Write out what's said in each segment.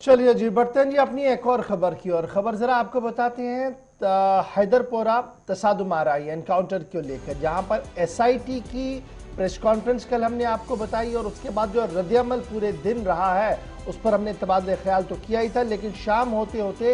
चलिए जी, बढ़ते हैं जी अपनी एक और खबर की। और खबर जरा आपको बताते हैं हैदरपोरा तसादुम आ रहा है एनकाउंटर को लेकर, जहां पर एसआईटी की प्रेस कॉन्फ्रेंस कल हमने आपको बताई और उसके बाद जो रद्द-ए-अमल पूरे दिन रहा है उस पर हमने तबादले ख्याल तो किया ही था, लेकिन शाम होते होते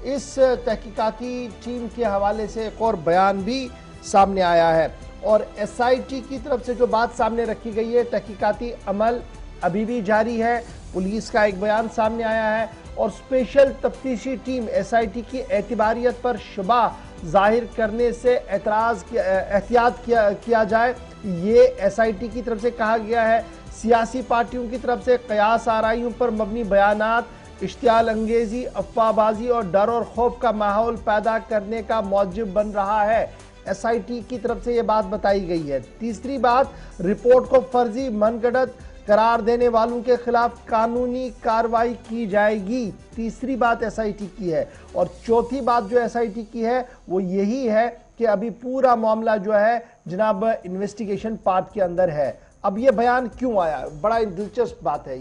इस तहकीकाती टीम के हवाले से एक और बयान भी सामने आया है। और एसआईटी की तरफ से जो बात सामने रखी गई है, तहकीकाती अमल अभी भी जारी है। पुलिस का एक बयान सामने आया है और स्पेशल तफ्तीशी टीम एसआईटी की एतबारियत पर शुबा जाहिर करने से एहतियात किया जाए, ये एसआईटी की तरफ से कहा गया है। सियासी पार्टियों की तरफ से कयास आराइयों पर मबनी बयानात इश्तियाल अंगेजी, अफवाहबाजी और डर और खौफ का माहौल पैदा करने का मौजब बन रहा है। एसआईटी की तरफ से यह बात बताई गई है। तीसरी बात, रिपोर्ट को फर्जी मनगढ़ंत करार देने वालों के खिलाफ कानूनी कार्रवाई की जाएगी। तीसरी बात एसआईटी की है। और चौथी बात जो एसआईटी की है वो यही है कि अभी पूरा मामला जो है जनाब इन्वेस्टिगेशन पार्ट के अंदर है। अब ये बयान क्यों आया, बड़ा दिलचस्प बात है।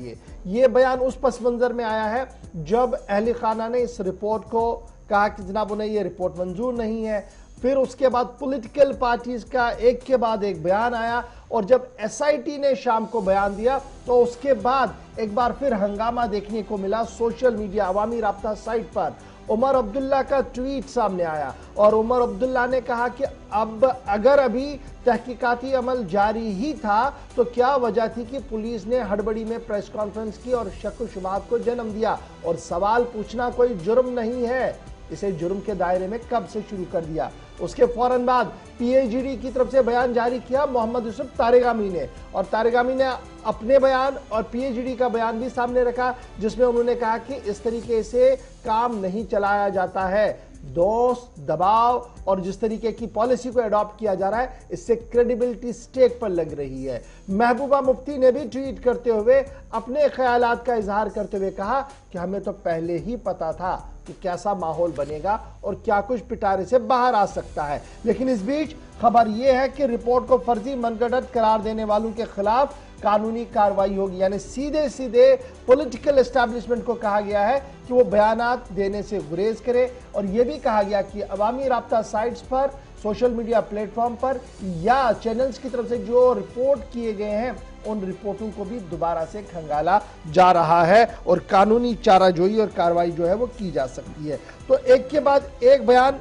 ये बयान उस पस मंजर में आया है जब अहले खाना ने इस रिपोर्ट को कहा कि जनाब उन्हें ये रिपोर्ट मंजूर नहीं है। फिर उसके बाद पॉलिटिकल पार्टीज का एक के बाद एक बयान आया और जब एसआईटी ने शाम को बयान दिया तो उसके बाद एक बार फिर हंगामा देखने को मिला सोशल मीडिया, अवामी राब्ता साइट पर। उमर अब्दुल्ला का ट्वीट सामने आया और उमर अब्दुल्ला ने कहा कि अब अगर अभी तहकीकाती अमल जारी ही था तो क्या वजह थी कि पुलिस ने हड़बड़ी में प्रेस कॉन्फ्रेंस की और शक व शुबहात को जन्म दिया। और सवाल पूछना कोई जुर्म नहीं है, इसे जुर्म के दायरे में कब से शुरू कर दिया। उसके फौरन बाद पीएचडी की तरफ से बयान जारी किया मोहम्मद यूसुफ तारेगामी ने, और तारेगामी ने अपने बयान और पीएचडी का बयान भी सामने रखा, जिसमें उन्होंने कहा कि इस तरीके से काम नहीं चलाया जाता है। दोस्त, दबाव और जिस तरीके की पॉलिसी को अडॉप्ट किया जा रहा है, इससे क्रेडिबिलिटी स्टेक पर लग रही है। महबूबा मुफ्ती ने भी ट्वीट करते हुए अपने ख्यालात का इजहार करते हुए कहा कि हमें तो पहले ही पता था कि कैसा माहौल बनेगा और क्या कुछ पिटारे से बाहर आ सकता है। लेकिन इस बीच खबर यह है कि रिपोर्ट को फर्जी मनगढ़ंत करार देने वालों के खिलाफ कानूनी कार्रवाई होगी। यानी सीधे सीधे पॉलिटिकल एस्टैब्लिशमेंट को कहा गया है कि वो बयानात देने से गुरेज करे। और यह भी कहा गया कि अवामी राब्ता साइट्स पर, सोशल मीडिया प्लेटफॉर्म पर या चैनल्स की तरफ से जो रिपोर्ट किए गए हैं उन रिपोर्टों को भी दोबारा से खंगाला जा रहा है और कानूनी चाराजोई और कार्रवाई जो है वो की जा सकती है। तो एक के बाद एक बयान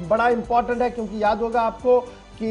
बड़ा इंपॉर्टेंट है, क्योंकि याद होगा आपको कि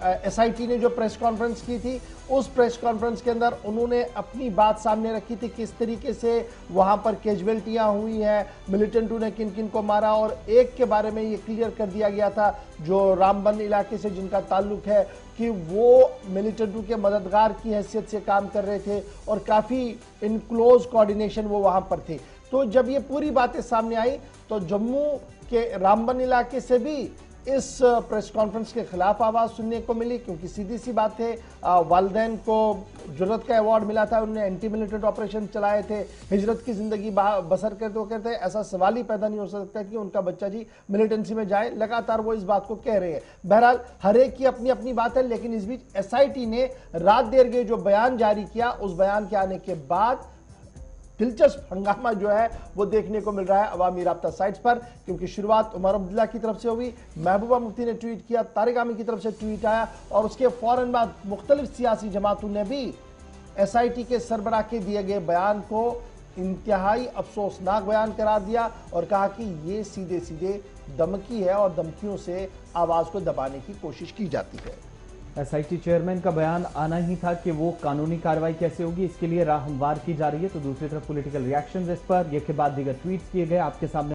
एसआईटी ने जो प्रेस कॉन्फ्रेंस की थी उस प्रेस कॉन्फ्रेंस के अंदर उन्होंने अपनी बात सामने रखी थी, किस तरीके से वहां पर कैजुअल्टियां हुई हैं, मिलिटेंटों ने किन किन को मारा। और एक के बारे में ये क्लियर कर दिया गया था जो रामबन इलाके से जिनका ताल्लुक है कि वो मिलिटेंटों के मददगार की हैसियत से काम कर रहे थे और काफ़ी इन क्लोज कोऑर्डिनेशन वो वहाँ पर थे। तो जब ये पूरी बातें सामने आई तो जम्मू के रामबन इलाके से भी इस प्रेस कॉन्फ्रेंस के खिलाफ आवाज सुनने को मिली, क्योंकि सीधी सी बात है वालिदैन को जुर्रत का अवार्ड मिला था, उन्होंने एंटी मिलिटेंट ऑपरेशन चलाए थे, हिजरत की जिंदगी बसर करते वो कहते हैं ऐसा सवाल ही पैदा नहीं हो सकता कि उनका बच्चा जी मिलिटेंसी में जाए। लगातार वो इस बात को कह रहे हैं। बहरहाल हर एक की अपनी अपनी बात है, लेकिन इस बीच एसआईटी ने रात देर गए जो बयान जारी किया, उस बयान के आने के बाद दिलचस्प हंगामा जो है वो देखने को मिल रहा है अवामी राब्ता साइट्स पर। क्योंकि शुरुआत उमर अब्दुल्ला की तरफ से हुई, महबूबा मुफ्ती ने ट्वीट किया, तारेगामी की तरफ से ट्वीट आया और उसके फौरन बाद मुख्तलिफ सियासी जमातों ने भी एसआईटी के सरबराह के दिए गए बयान को इंतहाई अफसोसनाक बयान करार दिया और कहा कि ये सीधे सीधे धमकी है और धमकियों से आवाज को दबाने की कोशिश की जाती है। एसआईटी चेयरमैन का बयान आना ही था कि वो कानूनी कार्रवाई कैसे होगी, इसके लिए राह हमवार की जा रही है। तो दूसरी तरफ पॉलिटिकल रिएक्शंस इस पर, ये के बाद दीगर ट्वीट्स किए गए आपके सामने।